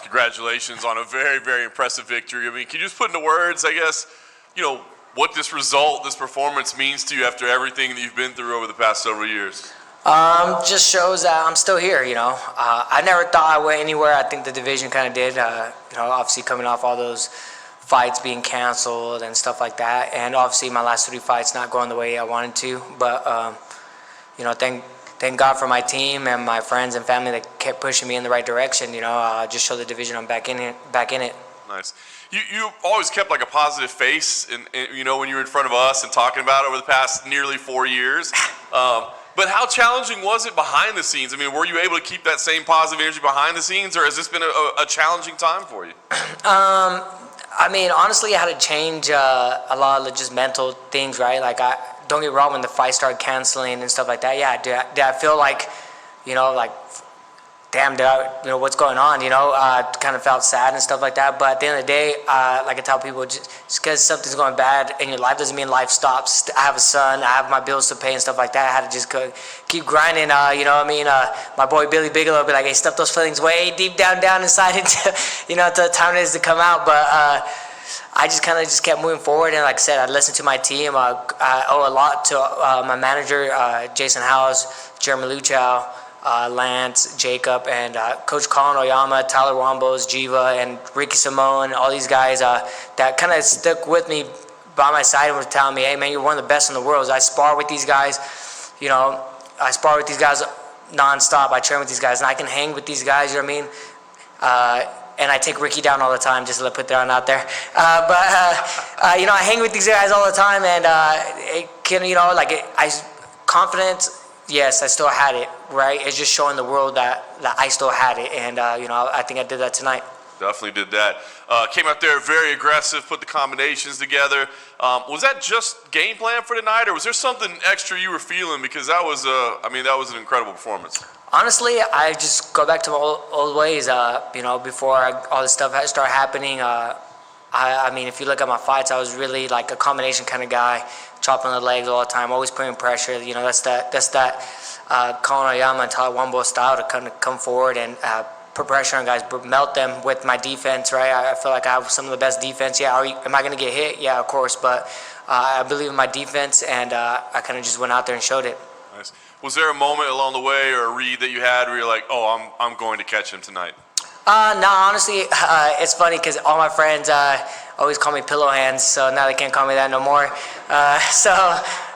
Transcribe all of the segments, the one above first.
Congratulations on a very, very impressive victory. I mean, can you just put into words, I guess, what this result, this performance means to you after everything that you've been through over the past several years? Just shows that I'm still here, I never thought I went anywhere. I think the division kind of did, obviously coming off all those fights being canceled and stuff like that. And obviously my last 3 fights not going the way I wanted to. But, thank God for my team and my friends and family that kept pushing me in the right direction. Just show the division I'm back in it. Nice. You always kept like a positive face, and when you were in front of us and talking about it over the past nearly 4 years. But how challenging was it behind the scenes? I mean, were you able to keep that same positive energy behind the scenes, or has this been a challenging time for you? I mean, honestly, I had to change a lot of just mental things, right? Like, don't get me wrong, when the fight started canceling and stuff like that, yeah, did I feel like, damn, what's going on, I kind of felt sad and stuff like that. But at the end of the day, like I tell people, just because something's going bad in your life doesn't mean life stops. I have a son, I have my bills to pay and stuff like that. I had to just keep grinding, my boy Billy Bigelow be like, hey, stuff those feelings way deep down inside until, until the time it is to come out. But I just kind of kept moving forward, and like I said, I listened to my team. I owe a lot to my manager, Jason Howes, Jeremy Luchow, Lance, Jacob, and Coach Colin Oyama, Tyler Wambos, Jiva, and Ricky Simone, all these guys that kind of stuck with me by my side and were telling me, hey, man, you're one of the best in the world. I spar with these guys, I spar with these guys nonstop. I train with these guys, and I can hang with these guys, and I take Ricky down all the time, just to put that out there. I hang with these guys all the time, and confidence. Yes, I still had it, right? It's just showing the world that I still had it, and I think I did that tonight. Definitely did that. Came out there very aggressive, put the combinations together. Was that just game plan for tonight, or was there something extra you were feeling? Because that was an incredible performance. Honestly, I just go back to my old ways. Before all this stuff started happening, I mean, if you look at my fights, I was really like a combination kind of guy, chopping the legs all the time, always putting pressure. That's that Colin Oyama and Tyler Wambo style to kind of come forward and put pressure on guys, melt them with my defense, right? I feel like I have some of the best defense. Yeah, am I going to get hit? Yeah, of course, but I believe in my defense, and I kind of just went out there and showed it. Nice. Was there a moment along the way or a read that you had where you're like, oh, I'm going to catch him tonight? No, honestly, it's funny because all my friends always call me Pillow Hands, so now they can't call me that no more. So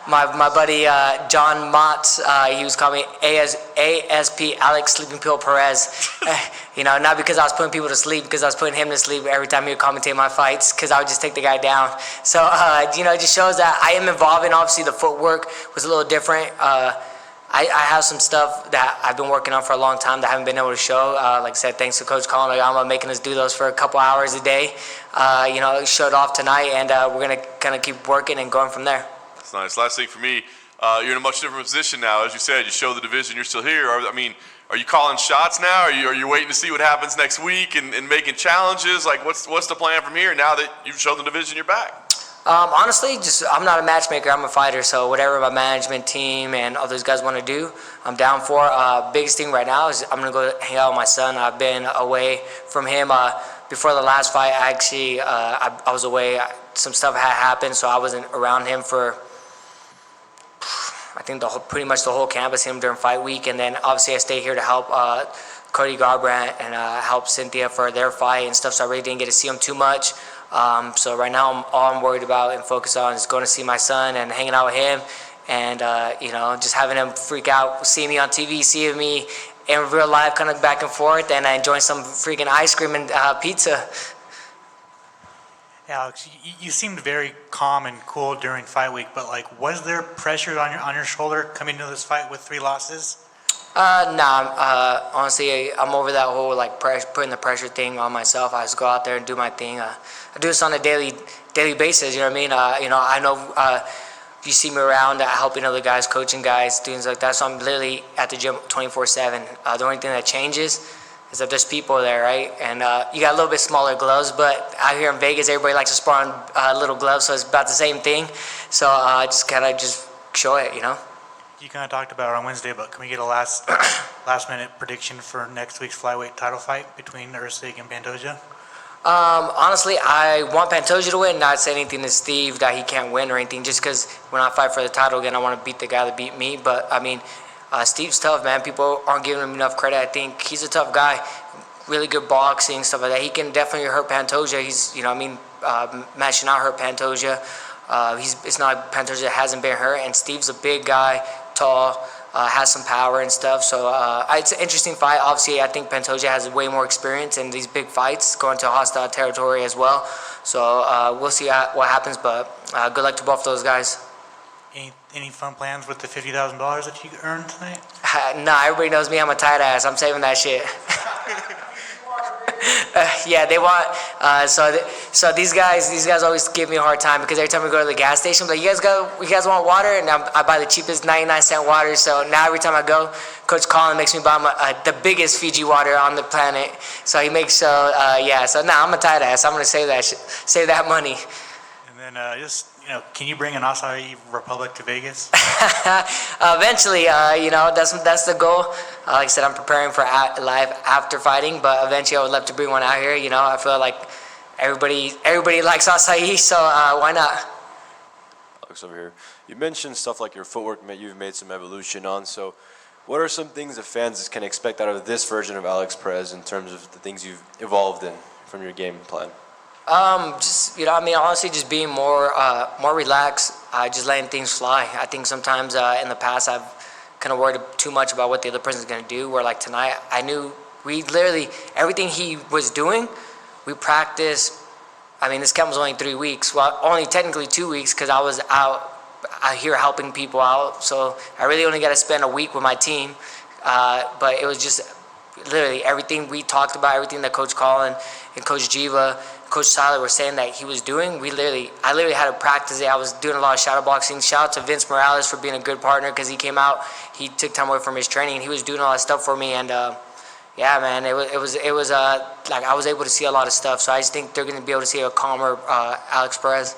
my buddy John Motts, he was calling me ASP Alex Sleeping Pill Perez. Not because I was putting people to sleep, because I was putting him to sleep every time he would commentate my fights, because I would just take the guy down. So, it just shows that I am involved in, obviously the footwork was a little different. I have some stuff that I've been working on for a long time that I haven't been able to show. Like I said, thanks to Coach Colin Oyama making us do those for a couple hours a day. Showed off tonight, and we're going to kind of keep working and going from there. That's nice. Last thing for me, you're in a much different position now. As you said, you show the division, you're still here. Are you calling shots now? Are you waiting to see what happens next week and making challenges? Like, what's the plan from here now that you've shown the division you're back? Honestly, I'm not a matchmaker. I'm a fighter. So whatever my management team and all those guys want to do, I'm down for. Biggest thing right now is I'm gonna go hang out with my son. I've been away from him before the last fight. I was away. Some stuff had happened, so I wasn't around him for I think pretty much the whole camp. I see him during fight week, and then obviously I stay here to help Cody Garbrandt and help Cynthia for their fight and stuff. So I really didn't get to see him too much. So right now, all I'm worried about and focused on is going to see my son and hanging out with him, and just having him freak out, seeing me on TV, seeing me in real life, kind of back and forth, and enjoying some freaking ice cream and pizza. Alex, you seemed very calm and cool during fight week, but was there pressure on your shoulder coming into this fight with 3 losses? Honestly, I'm over that whole putting the pressure thing on myself. I just go out there and do my thing. I do this on a daily basis. You know what I mean? I know you see me around helping other guys, coaching guys, things like that. So I'm literally at the gym 24/7. The only thing that changes is that there's people there, right? And you got a little bit smaller gloves, but out here in Vegas, everybody likes to spar on little gloves, so it's about the same thing. So I just kind of show it, You kind of talked about it on Wednesday, but can we get a last minute prediction for next week's flyweight title fight between Usyk and Pantoja? Honestly, I want Pantoja to win. Not say anything to Steve that he can't win or anything. Just because when I fight for the title again, I want to beat the guy that beat me. But I mean, Steve's tough, man. People aren't giving him enough credit. I think he's a tough guy. Really good boxing, stuff like that. He can definitely hurt Pantoja. He's, Matt should not hurt Pantoja. It's not like Pantoja hasn't been hurt. And Steve's a big guy, tall. Has some power and stuff, so it's an interesting fight. Obviously, I think Pantoja has way more experience in these big fights, going to hostile territory as well. So we'll see what happens, but good luck to both those guys. Any fun plans with the $50,000 that you earned tonight? Nah, everybody knows me. I'm a tight ass. I'm saving that shit. Yeah, they want. So these guys always give me a hard time because every time we go to the gas station, I'm like, you guys want water? And I buy the cheapest 99-cent water. So now every time I go, Coach Colin makes me buy the biggest Fiji water on the planet. So he makes yeah. So now I'm a tight ass. I'm gonna save that money. And then can you bring an Acai Republic to Vegas? Eventually, that's the goal. Like I said, I'm preparing for life after fighting, but eventually I would love to bring one out here. I feel like everybody likes acai, so why not? Alex over here. You mentioned stuff like your footwork. You've made some evolution on. So, what are some things that fans can expect out of this version of Alex Perez in terms of the things you've evolved in from your game plan? Honestly, just being more relaxed, just letting things fly. I think sometimes in the past I've kind of worried too much about what the other person's going to do, where like tonight, I knew we literally, everything he was doing, we practiced. This camp was only 3 weeks, well, only technically 2 weeks because I was out here helping people out, so I really only got to spend a week with my team, but it was just literally everything we talked about, everything that Coach Colin and Coach Jiva, Coach Tyler were saying that he was doing, I literally had to practice it. I was doing a lot of shadow boxing. Shout out to Vince Morales for being a good partner because he came out, he took time away from his training, and he was doing all that stuff for me. And yeah, man, it was like I was able to see a lot of stuff. So I just think they're going to be able to see a calmer Alex Perez.